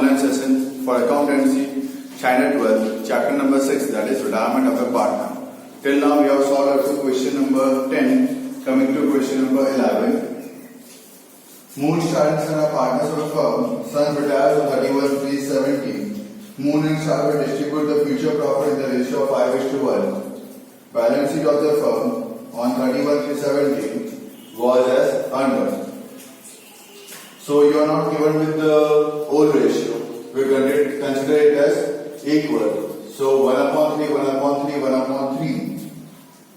online session for accountancy, China 12, chapter number 6, that is retirement of a partner. Till now we have solved up to question number 10, coming to question number 11. Moon, Star and Sun are partners of a firm. Sun retires on 31/3/17. Moon and Star will distribute the future profit in the ratio of 5:1. Balance sheet of the firm on 31/3/17 was as under. So you are not given with the old ratio. We consider it as equal. So 1/3, 1/3, 1/3.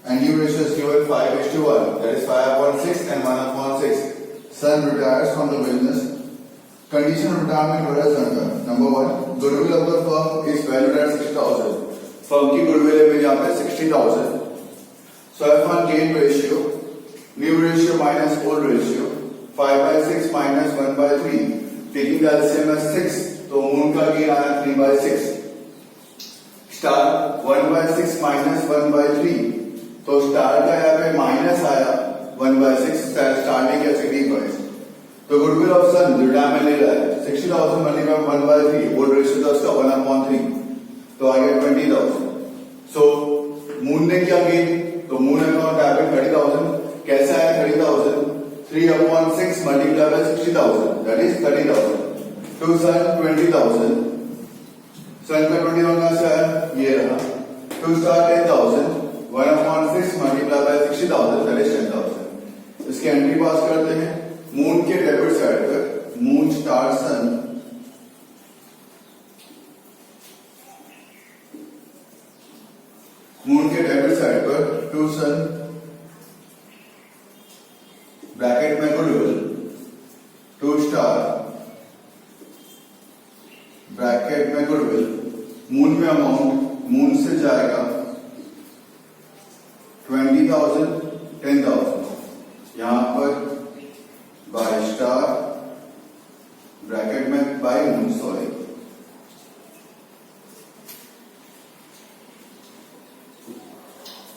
And new ratio is given 5:1. That is 5/6 and 1/6. Sun retires from the business. Condition of retirement were as under. Number 1, goodwill of the firm is valued at 60,000. Firm की goodwill है यहाँ पे 60,000. So F1 gain ratio, new ratio minus old ratio, 5/6 minus 1/3. Taking the LCM as 6, तो moon का gain आया 3/6. Star 1/6 minus 1/3. तो star का यहाँ पे माइनस आया 1/6. स्टार ने क्या 60,000. तो गुडविल ऑफ सन रिटायरमेंट ले रहा है 60,000 मल्टीप्लाई 1/3. ओल्ड रेशियो था उसका 1/3. तो आ गया 20,000. सो मून ने क्या गेन, तो मून अकाउंट यहाँ पे 30,000. कैसा है 30,000? 3/6 multiply by 60,000, that is 30,000. Two Sun 20,000. Sun का 21 कहां से आया? ये रहा. Two Star 10,000. 1/6 multiply by 60,000, that is 10,000. इसकी एंट्री पास करते हैं. मून के डेबिट साइड पर मून स्टार सन मून के डेबिट साइड पर टू सन ब्रैकेट में गुडविल, टू स्टार ब्रैकेट में गुडविल. मून में अमाउंट मून से जाएगा 20,000, 10,000. यहां पर बाय स्टार ब्रैकेट में by moon, sorry,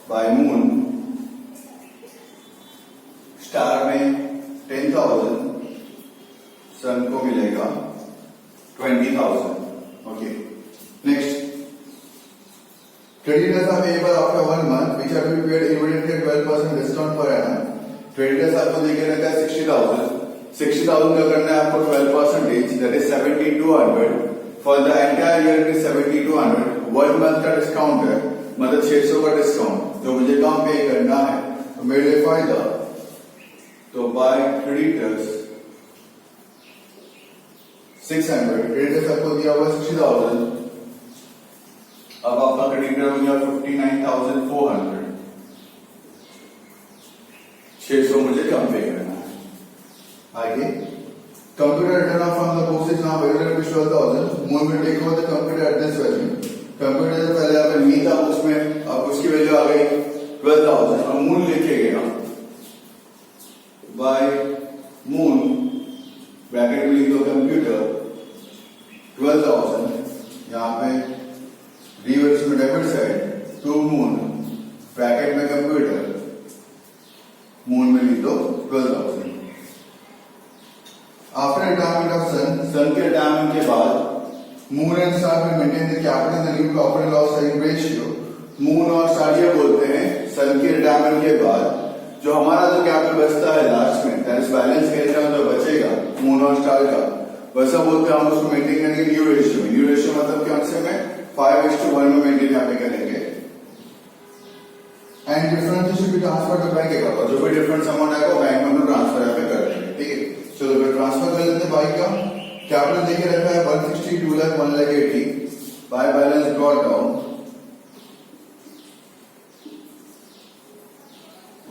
by moon star में 10,000, सन को मिलेगा 20,000. Okay, next. Creditors are payable after 1 month which are to be paid immediately at 12% discount per annum. Creditors आपको देके रखा है 60,000. 60,000 का करना है आपको 12%, that is 7,200. For the entire year it is 7,200. 1 month का डिस्काउंट है, मतलब 600 का डिस्काउंट जो मुझे कम पे करना है. तो मेरे लिए फायदा, तो बाय क्रेडिटर्स 600. क्रेडिटर्स आपको दिया हुआ 60,000. अब आपका क्रेडिटर हो गया 59,400. 600 मुझे कम पे करना है. आगे, computer written off from the books is now valued at 12,000. Moon will take over the computer at this value. Computer से पहले आपने ली था उसमें, अब उसकी वैल्यू आ गई 12,000. और मून लेके गया बाय मून ब्रैकेट में लिख दो कंप्यूटर 12,000. यहां पे रिवर्स में debit side to moon bracket में कंप्यूटर, मून में लिख दो 12,000. After retirement of sun, sun के रिटायरमेंट के बाद moon and star will maintain the capital the new profit and loss ratio. Moon और स्टार ये बोलते हैं सन के रिटायरमेंट के बाद जो हमारा जो कैपिटल बचता है लास्ट में, दैट इज बैलेंस कैश जो बचेगा मून और स्टार का, वैसा बोलते हैं हम उसको मेंटेन करेंगे न्यू रेशियो में. न्यू रेशियो मतलब कौन से में 5:1 में मेंटेन यहाँ पे करेंगे. And difference should be transfer to bank account. जो भी डिफरेंस अमाउंट आएगा वो बैंक में ट्रांसफर यहाँ पे कर देंगे. ठीक है, चलो फिर ट्रांसफर कर लेते हैं. बाई का कैपिटल देके रखा है 160, 2 lakh 1 lakh 80. By balance brought down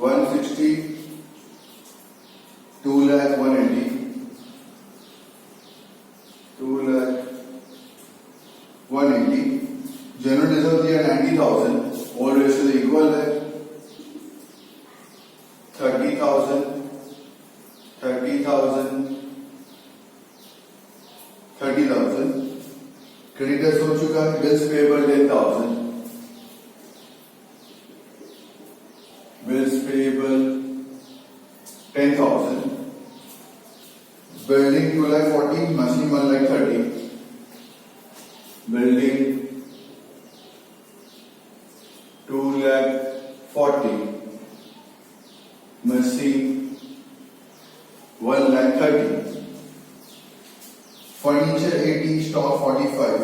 160, 2 lakh 180, 2 lakh 180. General reserve दिया 90,000. ओल्ड रेशियो इक्वल है 30,000, 30,000, 30,000. क्रेडिटर्स हो चुका है. Bills payable 10,000. Bills payable 10,000. Building 2 lakh 40, machine 1 lakh 30. building 2,40,000, machine 1,30,000, furniture 80, stock 45,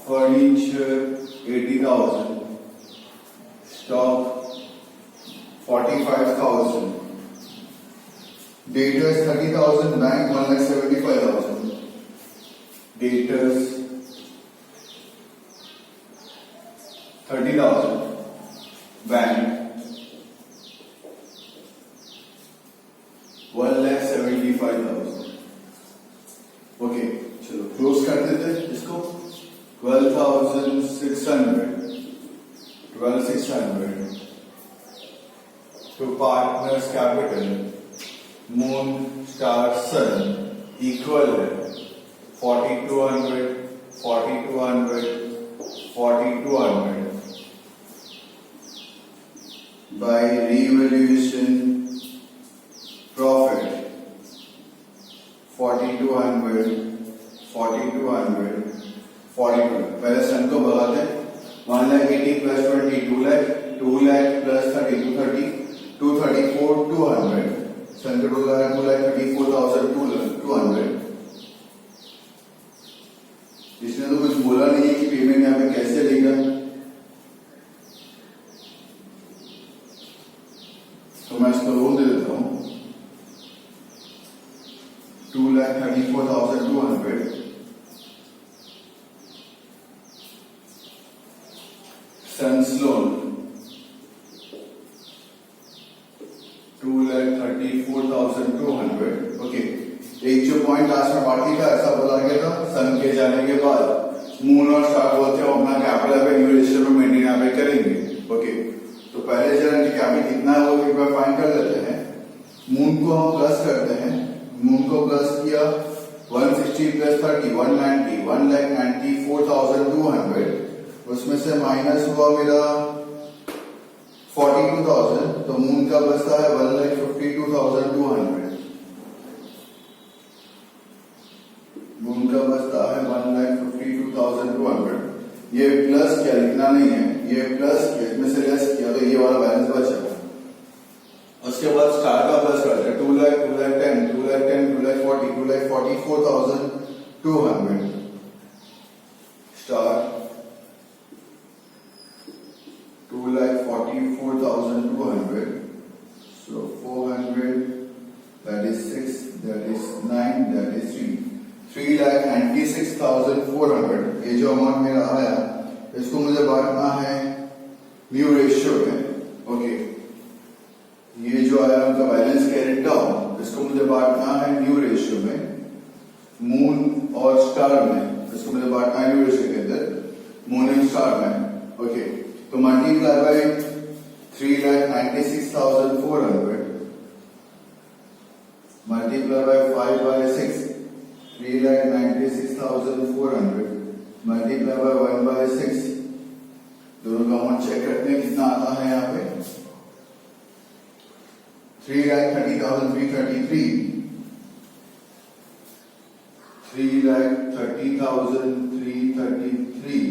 furniture 80,000, stock 45,000, debtors 30,000, bank 1,75,000, debtors 30,000, bank 1,75,000. Okay, चलो क्लोज कर देते हैं इसको. 12,600 to partners capital moon star sun equal है 4,200 by revaluation profit 4,200 पहले सन को भगाते हैं. 1,80,000 plus 20 2,00,000 2,00,000 plus 30 230 234 200 सन का टोटल आया 2,34,200. इसने तो कुछ बोला नहीं है कि पेमेंट यहाँ पे कैसे लेगा, तो मैं इसको रोल दे देता हूं. 2,34,200 सन्स लोन 2,34,200. ओके, एक जो पॉइंट लास्ट में बाकी था ऐसा बोला गया था सन के जाने के बाद मून और स्टार बोलते हैं अपना कैपिटल पे न्यू रेशियो में मेंटेन यहाँ पे करेंगे. ओके, तो पहले चरण की कैपिटल कितना है वो एक बार फाइंड कर लेते हैं. मून को हम प्लस करते हैं. मून को प्लस किया 160 प्लस 30 190 1,94,200. उसमें से माइनस हुआ मेरा 42,000, तो मून का बचता है 1,52,200. मून का बचता है 1,52,200. ये प्लस किया, लिखना नहीं है, ये प्लस किया, इसमें से लेस किया तो ये वाला बैलेंस बचा. उसके बाद स्टार का प्लस करते हैं 2,00,000 2,10,000 2,10,000 2,40,000 2,44,200 star 2,44,200. So 400, that is 6, that is 9, that is 3. 3,96,400. ये जो अमाउंट मेरा आया इसको मुझे बांटना है न्यू रेशियो में. ओके, ये जो आया उनका बैलेंस कैरिड डाउन, इसको मुझे बांटना है न्यू रेशियो में. मून और स्टार में इसको मुझे बांटना है न्यू रेशियो के अंदर, मून एंड स्टार में. ओके, तो multiply by 3,96,400 multiply by 5/6 3,96,400 multiply by 1/6. दोनों का अमाउंट चेक करते हैं कितना आता है यहाँ पे. 3,30,333 3,30,333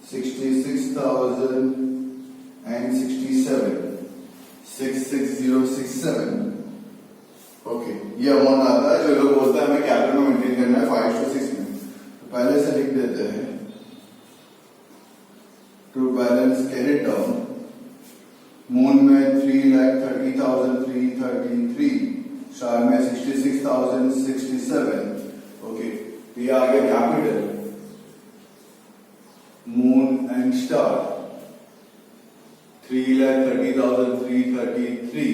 66,067 66067. ओके, ये अमाउंट आता है. जो लोग बोलते हैं हमें कैपिटल में मेंटेन करना है 5:6 में, तो पहले से लिख देते हैं to balance carried down. Moon में 3,30,333, स्टार में 66,067. ओके, ये आ गया capital. Moon and star 3,30,333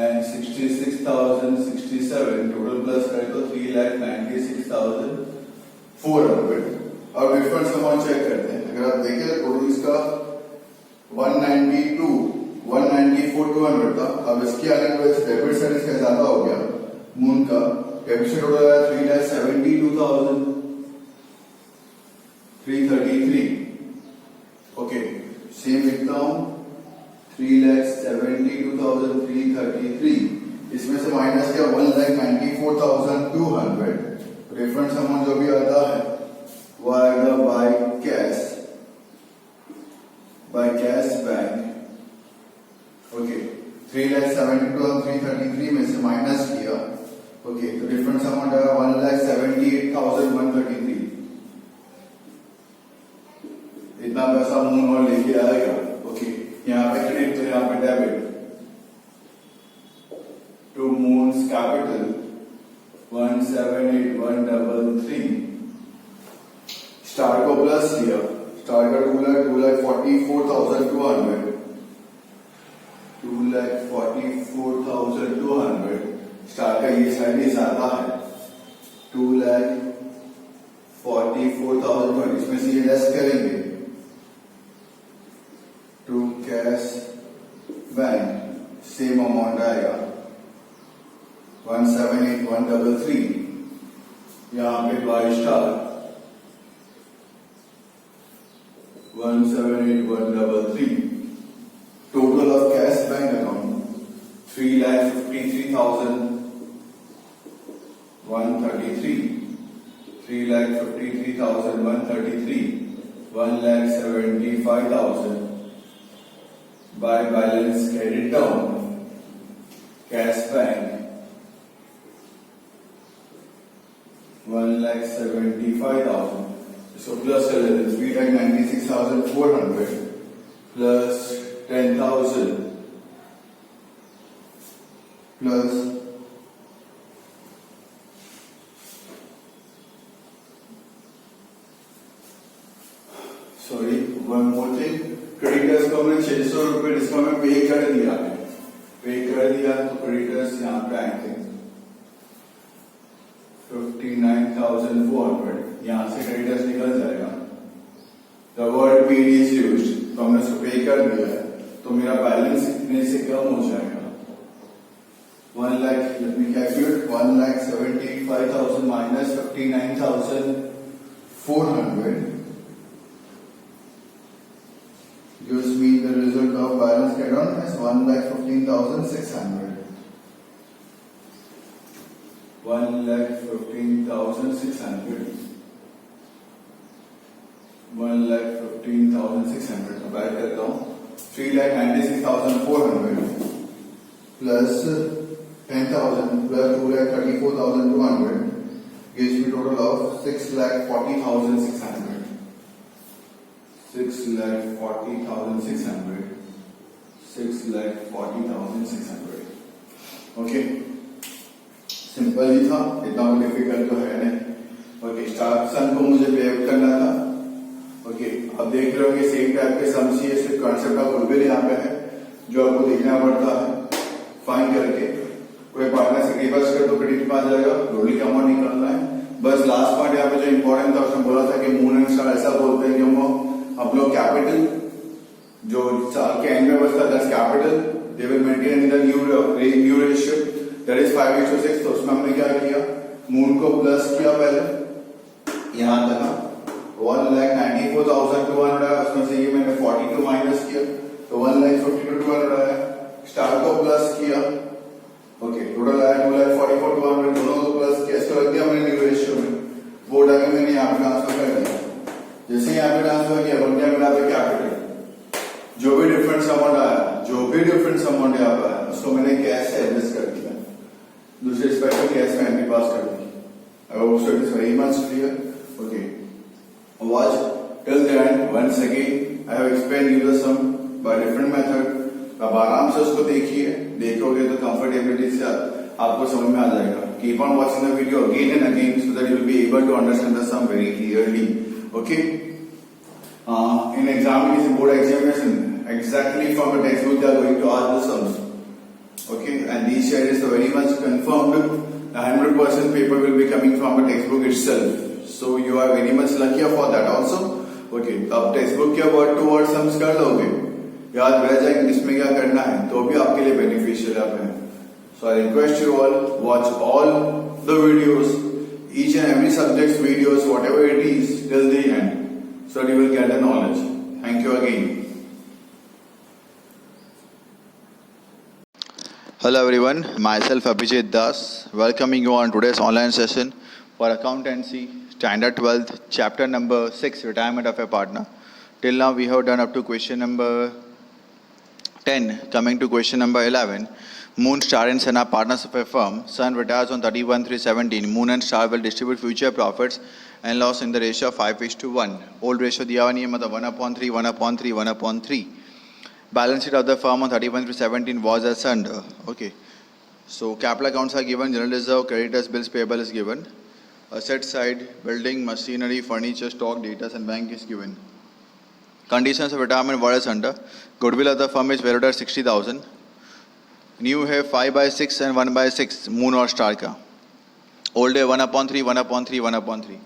and 66,067 total plus करें तो 3,96,400. अब डिफरेंस अमाउंट चेक करते हैं. अगर आप देखें टोटल इसका 194,200 था. अब इसके आने की वजह से डेबिट साइड इसका ज्यादा हो गया. मून का डेबिट साइड टोटल आया 3,72,333. ओके, सेम लिखता हूं 3,72,333. इसमें से माइनस किया 1,94,200 डिफरेंस अमाउंट जो भी आता है वो आएगा बाय कैश बैंक। ओके, 3,72,333 में से माइनस किया। ओके, तो डिफरेंस अमाउंट आएगा 1,78,133। इतना पैसा मून और लेके आएगा। ओके, यहाँ पे क्रेडिट तो यहाँ पे debit to moons capital 1,78,133। Star को प्लस किया, स्टार का 2,44,200, 2,44,200। स्टार का ये साइड ही ज्यादा है 2,44,200, इसमें से ये लेस करेंगे to cash bank, same amount आएगा 1,78,133। यहां पे by star 1,78,133। Total of cash bank account 3,53,133, 3,53,133, 1,75,000 by balance credit down cash bank 1,75,000। इसको प्लस कर लेते हैं, 3,96,400 plus 10,000 plus one more thing, creditors को हमने 600 रुपए इसको हमें पे कर दिया है, तो क्रेडिटर्स यहाँ पे आएंगे 59,400। यहां से क्रेडिटर्स निकल जाएगा। The word paid is used, तो हमने उसको पे कर दिया है, तो मेरा बैलेंस इतने से कम हो जाएगा 1 lakh. Let me calculate, 1,75,000 minus 59,400 gives me the result of balance carried on as 1,15,600. 1,15,600, 1,15,600। अब ऐड करता हूँ, 3,96,400 plus 10,000 plus 2,34,200 gives me total of 6,40,600। 6,40,600, 6,40,600। Okay, simple ही था, इतना डिफिकल्ट तो है नहीं। ओके, स्टार सन को मुझे पे करना था। ओके, अब देख रहे हो कि सेम टाइप के सम्स ही सिर्फ कॉन्सेप्ट ऑफ गुडविल यहाँ पे है जो आपको देखना पड़ता है फाइन करके। कोई पार्टनर से रिवर्स कर तो क्रेडिट में आ जाएगा, टोटल का अमाउंट निकलना है। बस लास्ट पार्ट यहाँ पे जो इंपॉर्टेंट था उसमें बोला था कि मून एंड स्टार ऐसा बोलते हैं कि हम लोग कैपिटल जो साल के एंड में बचता that's capital they will maintain in the new ratio that is 5:6। तो उसमें हमने क्या किया, मून को प्लस किया पहले, यहां तक 1,94,200 आया, उसमें से ये मैंने 42 माइनस किया तो 1,52,200 आया। स्टार को प्लस किया, ओके, टोटल आया 2,44,200, दोनों को प्लस किया, इसको रख दिया हमने न्यू रेशियो में, वो उठा के मैंने यहाँ पे ट्रांसफर कर दिया। जैसे यहाँ पे ट्रांसफर किया बन गया मेरा पे कैपिटल। जो भी डिफरेंस अमाउंट यहाँ पे आया उसको मैंने कैश से एडजस्ट कर दिया, दूसरे स्पेशल कैश में एंट्री पास कर दी। I hope so it is very much clear. Okay, watch till the end. Once again I have explained you the sum by different method. अब आराम से उसको देखिए, देखोगे तो कंफर्टेबिलिटी से आपको समझ में आ जाएगा। Keep on watching the video again and again so that you will be able to understand the sum very clearly. Okay? In examination, board examination, exactly from the textbook they are going to ask the sums. Okay? And these shares are very much confirmed. The 100% paper will be coming from the textbook itself. So you are very much lucky for that also. Okay, अब textbook के word to word sums कर लोगे, याद रह जाएंगे इसमें क्या करना है, तो भी आपके लिए बेनिफिशियल है। So I request you all watch all the videos, each and every subject's videos, whatever it is, till the end, so that you will get the knowledge. Thank you again. Hello everyone, myself Abhijit Das, welcoming you on today's online session for accountancy, standard 12th, chapter number 6, retirement of a partner. Till now we have done up to question number 10. Coming to question number 11, Moon, Star and Sun are partners of a firm. Sun retires on 31/3/17. Moon and Star will distribute future profits and loss in the ratio of 5:1. Old ratio दिया हुआ नहीं है, मतलब 1/3, 1/3, 1/3. Balance sheet of the firm on 31/3/17 was as under. Okay. So capital accounts are given, general reserve, creditors, bills payable is given. Asset side, building, machinery, furniture, stock, data and bank is given. Conditions of retirement were as under. Goodwill of the firm is valued at 60,000. New है 5/6 and 1/6 Moon और Star का. Old है 1/3, 1/3, 1/3.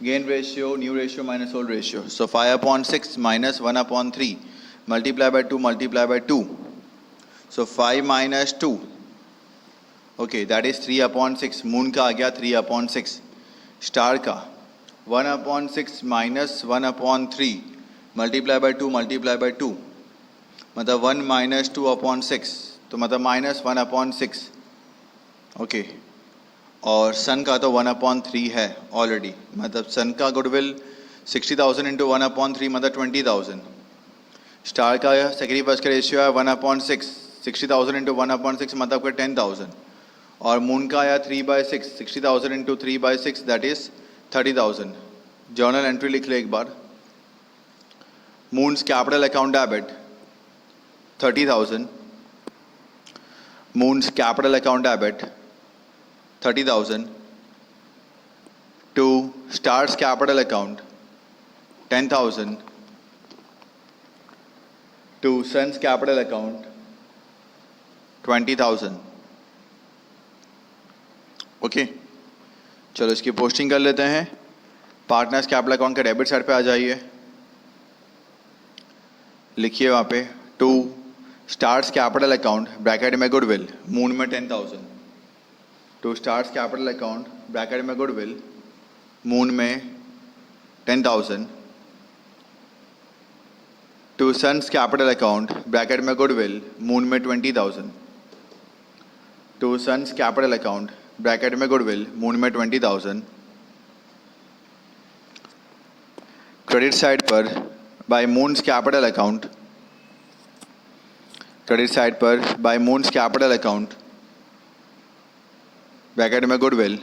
Gain ratio, new ratio minus old ratio. So 5/6 minus 1/3 multiply by 2 multiply by 2. So 5 minus 2. Okay, that is 3/6. Moon का आ गया 3/6. Star का 1/6 minus 1/3 multiply by 2 multiply by 2. मतलब 1 minus 2/6. तो मतलब माइनस 1/6. ओके, और सन का तो 1/3 है ऑलरेडी, मतलब सन का गुडविल 60,000 इंटू 1/3 मतलब 20,000. स्टार का सेक्रीफाइस का रेशियो है 1/6. 60,000 इंटू 1/6 मतलब का 10,000. और मून का आया 3/6. 60,000 into 3/6 that is 30,000. Journal entry लिख ले एक बार. Moon's capital account debit 30,000. Moon's capital account debit 30,000 to Star's capital account 10,000 to Sun's capital account 20,000. Okay, चलो इसकी पोस्टिंग कर लेते हैं. पार्टनर्स कैपिटल अकाउंट के डेबिट साइड पे आ जाइए. लिखिए वहाँ पे to star's capital account bracket में गुडविल, मून में 10,000. To star's capital account bracket में गुडविल, मून में 10,000. To sun's capital account bracket में गुडविल, मून में 20,000. To sun's capital account bracket में गुडविल, मून में 20,000. क्रेडिट साइड पर by moon's capital account, credit side पर by moon's capital account bracket में goodwill,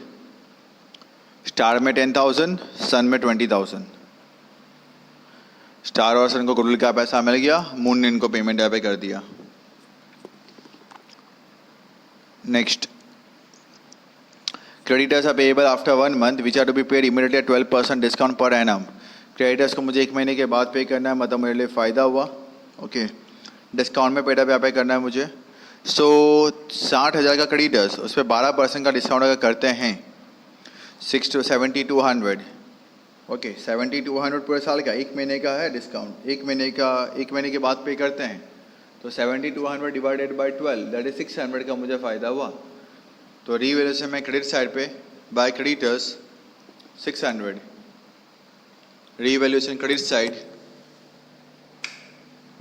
star में 10,000, सन में 20,000. स्टार और सन को गुडविल का पैसा मिल गया, मून ने इनको पेमेंट यहाँ पे कर दिया. Next, creditors are payable after 1 month which are to be paid immediately at 12% discount per annum. Creditors को मुझे 1 महीने के बाद पे करना है, मतलब मेरे लिए फ़ायदा हुआ. ओके, डिस्काउंट में पेड पे करना है मुझे. सो 60,000 का क्रेडिटर्स, उस पर 12% का डिस्काउंट अगर करते हैं 7200. ओके, 7200 पूरे साल का, 1 महीने का है डिस्काउंट. 1 महीने के बाद पे करते हैं तो 7200 डिवाइडेड बाय 12 दैट इज 600 का मुझे फ़ायदा हुआ. तो रीवैल्यूएशन में क्रेडिट साइड पे by creditors 600. Revaluation credit side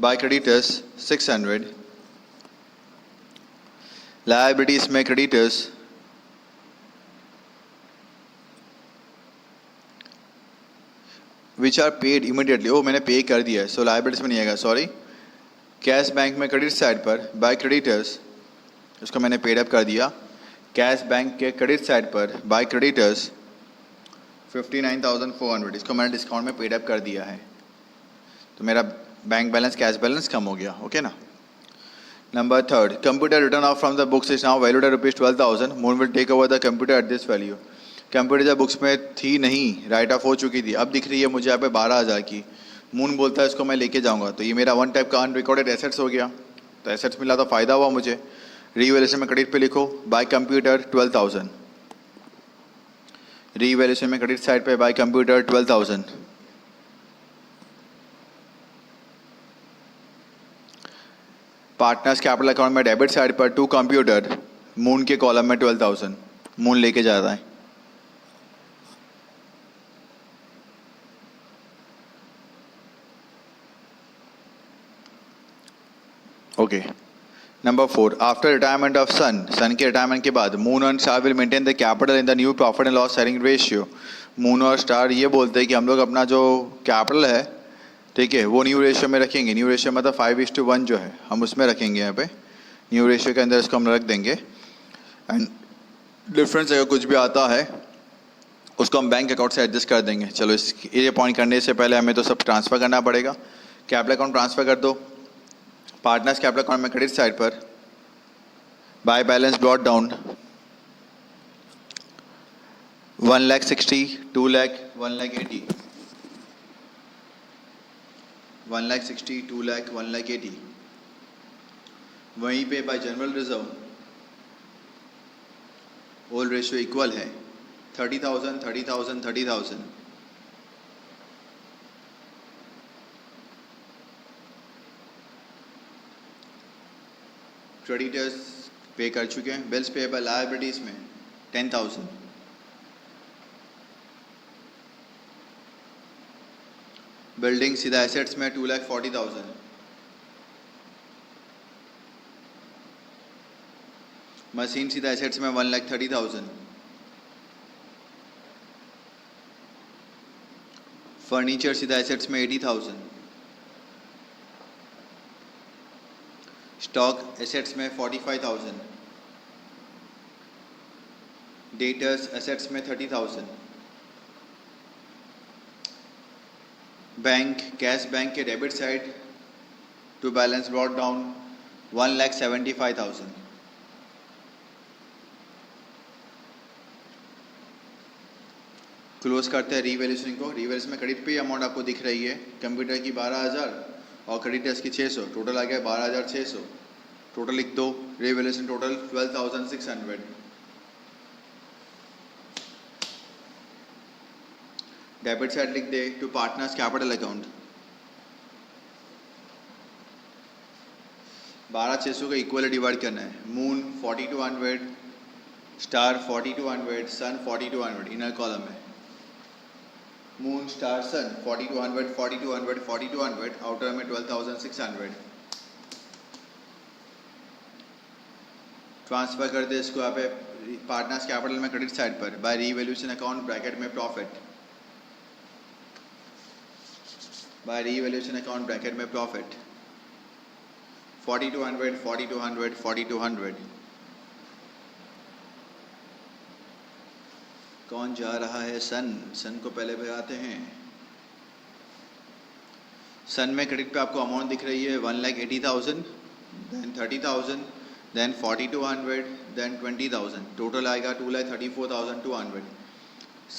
by creditors 600. Liabilities में creditors which are paid immediately. ओ मैंने पे कर दिया है, सो लायबिलिटीज में नहीं आएगा, सॉरी. कैश बैंक में क्रेडिट साइड पर बाय क्रेडिटर्स, उसको मैंने पेड अप कर दिया. कैश बैंक के क्रेडिट साइड पर बाय क्रेडिटर्स 59,400, इसको मैंने डिस्काउंट में पेड अप कर दिया है. तो मेरा बैंक बैलेंस, कैश बैलेंस कम हो गया. ओके ना. Number 3, computer written off from the books is now valued at ₹12,000. Moon will take over the computer at this value. Computer जब बुक्स में थी नहीं, राइट ऑफ हो चुकी थी, अब दिख रही है मुझे यहाँ पे 12,000 की. मून बोलता है इसको मैं लेके जाऊँगा, तो ये मेरा वन टाइप का अनरिकॉर्डेड एसेट्स हो गया. तो एसेट्स मिला तो फ़ायदा हुआ मुझे. रीवैल्यूएशन में क्रेडिट पे लिखो बाय कंप्यूटर 12,000. रीवैल्यूएशन में क्रेडिट साइड पे bye computer 12,000. Partners capital account में डेबिट साइड पर टू कंप्यूटर, मून के कॉलम में 12,000. मून लेके जाता है. Okay, Number 4, after retirement of sun के रिटायरमेंट के बाद मून और star will maintain the capital in the new profit and loss sharing ratio. Moon और स्टार ये बोलते हैं कि हम लोग अपना जो कैपिटल है, ठीक है, वो न्यू रेशियो में रखेंगे. न्यू रेशियो मतलब 5:1 जो है हम उसमें रखेंगे. यहाँ पे न्यू रेशियो के अंदर इसको हम रख देंगे. एंड डिफरेंस अगर कुछ भी आता है उसको हम बैंक अकाउंट से एडजस्ट कर देंगे. चलो ये पॉइंट करने से पहले हमें तो सब ट्रांसफ़र करना पड़ेगा. कैपिटल अकाउंट ट्रांसफ़र कर दो. पार्टनर्स कैपिटल अकाउंट में क्रेडिट साइड पर बाय बैलेंस ब्रॉट डाउन 1,60,000, 2,00,000, 1,80,000. 1,60,000, 2,00,000, 1,80,000. वहीं पे bye general reserve old ratio equal है 30,000, 30,000, 30,000. क्रेडिटर्स पे कर चुके हैं. बिल्स पेएबल लायबिलिटीज में 10,000. बिल्डिंग सीधा एसेट्स में 2,40,000. मशीन सीधा एसेट्स में 1,30,000. फर्नीचर सीधा एसेट्स में 80,000. स्टॉक एसेट्स में 45,000. डेटर्स एसेट्स में 30,000. बैंक कैश बैंक के debit side to balance brought down 1,75,000. Close करते हैं रीवैल्यूएशन को. रीवैल्यूएशन में क्रेडिट पे अमाउंट आपको दिख रही है कंप्यूटर की 12,000 और क्रेडिटर्स की 600. टोटल आ गया 12,600. टोटल लिख दो. Revaluation total 12,600. डेबिट साइड लिख दे टू पार्टनर्स कैपिटल अकाउंट 12,600 का इक्वल डिवाइड करना है. Moon 4200, star 4200, sun 4200 inner column में. मून स्टार सन 4200, 4200, 4200, आउटर में 12,600. ट्रांसफर कर दे इसको यहाँ पे पार्टनर्स कैपिटल में क्रेडिट साइड पर बाय रीवैल्यूएशन अकाउंट ब्रैकेट में profit. By revaluation account bracket में प्रॉफिट 4,200, 4,200, 4,200. कौन जा रहा है? सन को पहले भगाते हैं. सन में क्रेडिट पे आपको अमाउंट दिख रही है 1,80,000, देन 30,000, देन 4,200, देन 20,000. टोटल आएगा 2,34,200.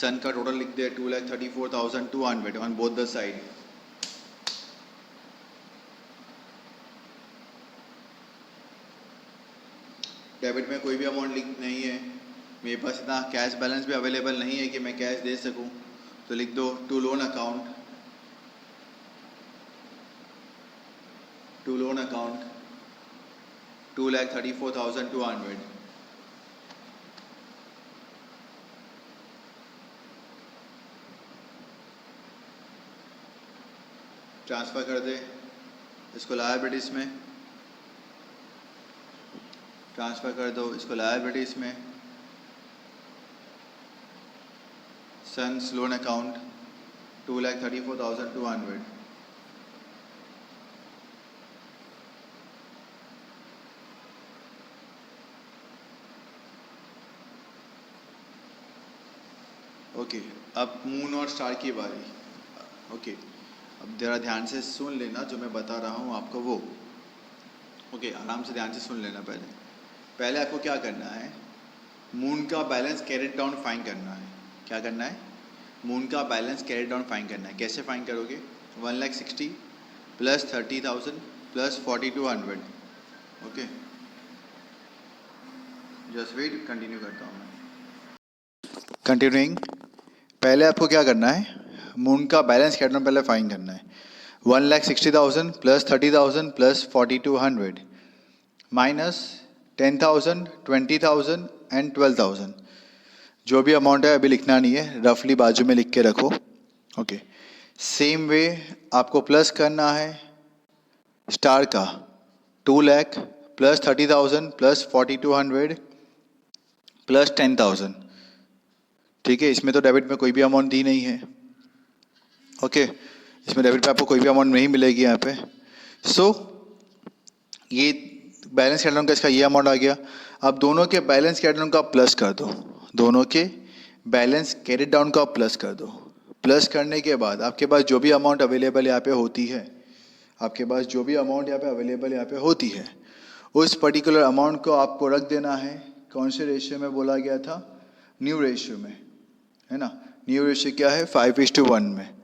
सन का टोटल लिख दे 2,34,200 on both the side. Debit में कोई भी अमाउंट लिख नहीं है. मेरे पास इतना कैश बैलेंस भी अवेलेबल नहीं है कि मैं कैश दे सकूं, तो लिख दो टू लोन अकाउंट 2,34,200. ट्रांसफ़र कर दे इसको लायबिलिटीज़ में. ट्रांसफ़र कर दो इसको लायबिलिटीज़ में. Sun's loan account 2,34,200. ओके, अब मून और स्टार की बारी. ओके, अब ज़रा ध्यान से सुन लेना जो मैं बता रहा हूँ आपको वो. ओके, आराम से ध्यान से सुन लेना. पहले आपको क्या करना है, मून का बैलेंस कैरेट डाउन फाइंड करना है. क्या करना है? मून का बैलेंस कैरेट डाउन फाइंड करना है. कैसे फाइंड करोगे? 1,60,000 plus 30,000 plus 4,200. Okay, just wait, continue करता हूँ मैं. कंटिन्यूइंग, पहले आपको क्या करना है, मून का बैलेंस कैरेट डाउन पहले फाइंड करना है. 1,60,000 प्लस 30,000 प्लस 4,200 माइनस 10,000, 20,000 एंड 12,000. जो भी अमाउंट है अभी लिखना नहीं है, रफली बाजू में लिख के रखो. ओके, सेम वे आपको प्लस करना है स्टार का 2 लाख प्लस 30,000 प्लस 4200 प्लस 10,000। ठीक है, इसमें तो डेबिट में कोई भी अमाउंट दी नहीं है। ओके, इसमें डेबिट पे आपको कोई भी अमाउंट नहीं मिलेगी यहाँ पे। सो ये बैलेंस कैटलॉग का इसका ये अमाउंट आ गया। अब दोनों के बैलेंस कैटलॉग का प्लस कर दो, दोनों के बैलेंस कैरी डाउन का प्लस कर दो। प्लस करने के बाद आपके पास जो भी अमाउंट अवेलेबल यहाँ पे होती है, आपके पास जो भी अमाउंट यहाँ पे अवेलेबल यहाँ पे होती है, उस पर्टिकुलर अमाउंट को आपको रख देना है। कौन से रेशियो में बोला गया था? न्यू रेशियो में, है ना। न्यू रेशियो क्या है? 5:1 में।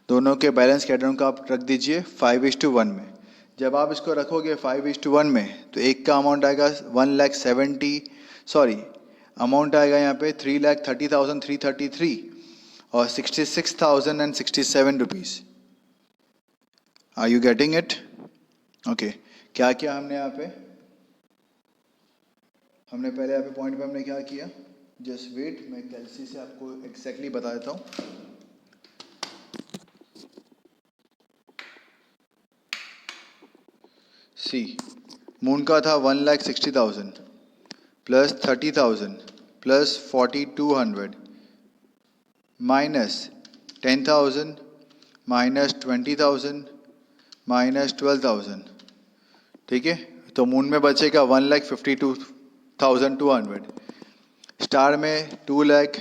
दोनों के बैलेंस कैटलॉग का आप रख दीजिए 5:1 में। जब आप इसको रखोगे 5:1 में तो एक का अमाउंट आएगा 1,70,000 अमाउंट आएगा यहाँ पे 3,30,333 और 66,067 rupees. Are you getting it? Okay, क्या किया हमने यहाँ पे? हमने पहले यहाँ पे पॉइंट पे हमने क्या किया? जस्ट वेट, मैं कैलसी से आपको एग्जैक्टली बता देता हूँ। सी, मून का था 1,60,000 plus 30,000 plus 4,200 minus 10,000 minus 20,000 minus 12,000। ठीक है, तो मून में बचेगा 1,52,200। स्टार में 2 लाख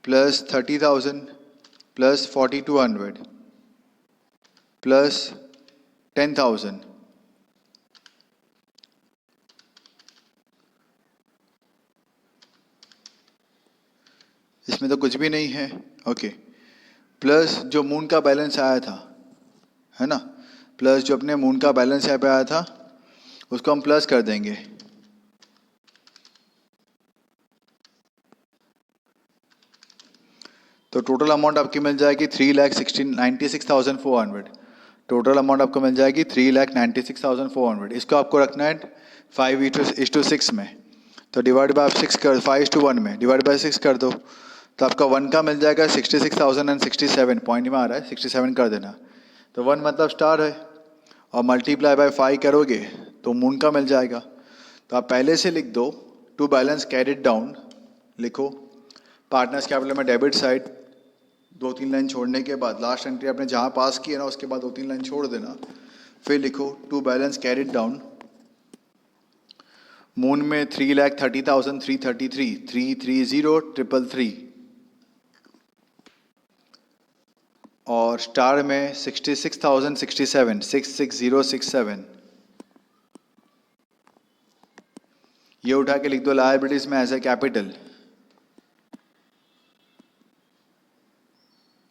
प्लस 30,000 प्लस 4,200 प्लस 10,000। इसमें तो कुछ भी नहीं है। ओके, प्लस जो मून का बैलेंस आया था, है ना, प्लस जो अपने मून का बैलेंस यहाँ पे आया था उसको हम प्लस कर देंगे। तो टोटल अमाउंट आपकी मिल जाएगी 3,96,400। टोटल अमाउंट आपको मिल जाएगी 3,96,400। इसको आपको रखना है 5:6 में। तो डिवाइड बाय 6 कर 5:1 में डिवाइड बाय 6 कर दो, तो आपका 1 का मिल जाएगा 66,067। पॉइंट में आ रहा है 67 कर देना। तो 1 मतलब स्टार है और मल्टीप्लाई बाय 5 करोगे तो मून का मिल जाएगा। तो आप पहले से लिख दो टू बैलेंस कैरिड डाउन, लिखो पार्टनर्स कैपिटल में डेबिट साइड 2-3 लाइन छोड़ने के बाद लास्ट एंट्री आपने जहाँ पास की है ना उसके बाद 2-3 लाइन छोड़ देना। फिर लिखो to balance carried down, moon में 3,30,333 330,333 और स्टार में 66,067 66067। ये उठा के लिख दो लायबिलिटीज में एज ए कैपिटल,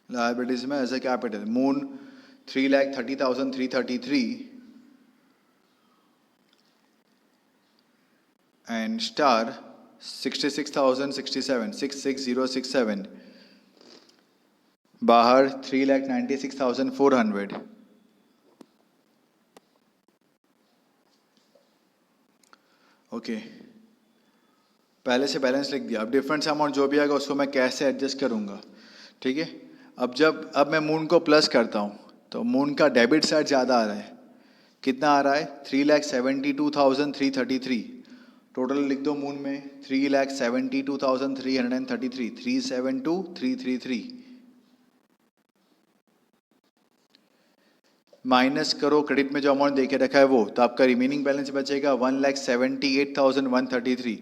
लायबिलिटीज में as a capital. Moon 3,30,333 and star 66,067 66067। बाहर 3,96,400। ओके, पहले से बैलेंस लिख दिया। अब डिफरेंस अमाउंट जो भी आएगा उसको मैं कैश से एडजस्ट करूंगा। ठीक है, अब मैं मून को प्लस करता हूँ तो मून का डेबिट साइड ज़्यादा आ रहा है। कितना आ रहा है? 3,72,333। टोटल लिख दो मून में 3,72,333 372,333 माइनस करो क्रेडिट में जो अमाउंट देके रखा है वो, तो आपका रिमेनिंग बैलेंस बचेगा 1,78,133।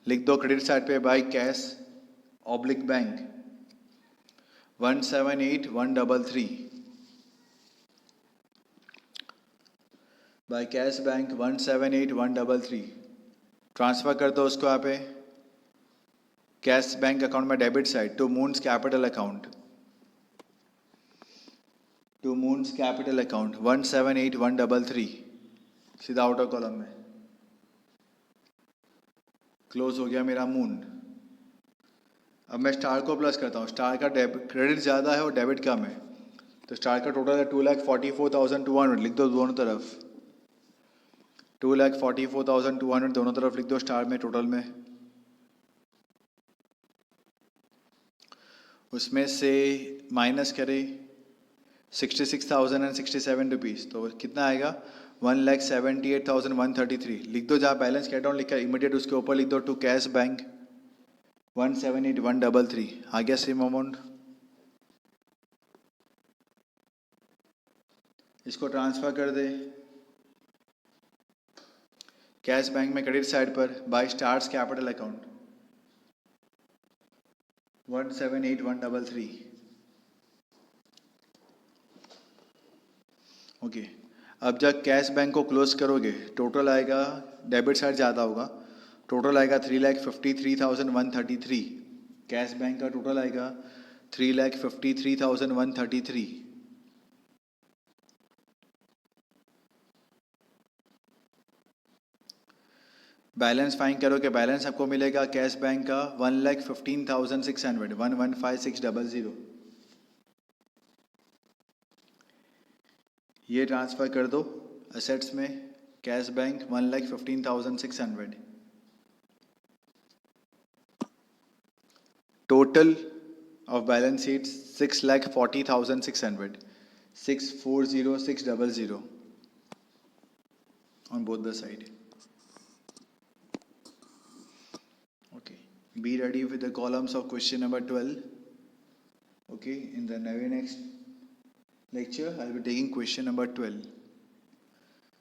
लिख दो क्रेडिट साइड पे by cash oblique bank 178,133 by cash bank 178,133। Transfer कर दो उसको यहाँ पे कैश बैंक अकाउंट में debit side to moons capital account, to moons capital account 178,133 सीधा आउटर कॉलम में। क्लोज हो गया मेरा मून। अब मैं स्टार को प्लस करता हूँ। स्टार का क्रेडिट ज़्यादा है और डेबिट कम है, तो स्टार का टोटल है 2,44,200। लिख दो दोनों तरफ 2,44,200 दोनों तरफ लिख दो स्टार में टोटल में। उसमें से माइनस करें 66,067 रुपीज़, तो कितना आएगा 1,78,133 लिख दो, जहाँ बैलेंस कैट डाउन लिखा है इमीडिएट उसके ऊपर लिख दो टू कैश बैंक 178,133. आ गया सेम अमाउंट. इसको ट्रांसफर कर दे कैश बैंक में क्रेडिट साइड पर by Star's capital account 178,133. Okay. अब जब कैश बैंक को क्लोज करोगे टोटल आएगा, डेबिट साइड ज़्यादा होगा, टोटल आएगा 3,53,133. कैश बैंक का टोटल आएगा 3,53,133. बैलेंस फाइन करोगे, बैलेंस आपको मिलेगा कैश बैंक का 1,15,600 1,15,600. ये ट्रांसफ़र कर दो असेट्स में cash bank 1,15,600. Total of balance sheet 6,40,600 640,600 on both the side. Okay, be ready with the columns of question number 12. Okay, in the very next lecture I'll be taking question number 12.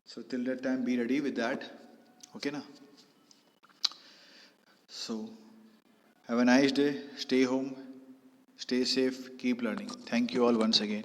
So till that time be ready with that. Okay na? So have a nice day, stay home, stay safe, keep learning. Thank you all once again.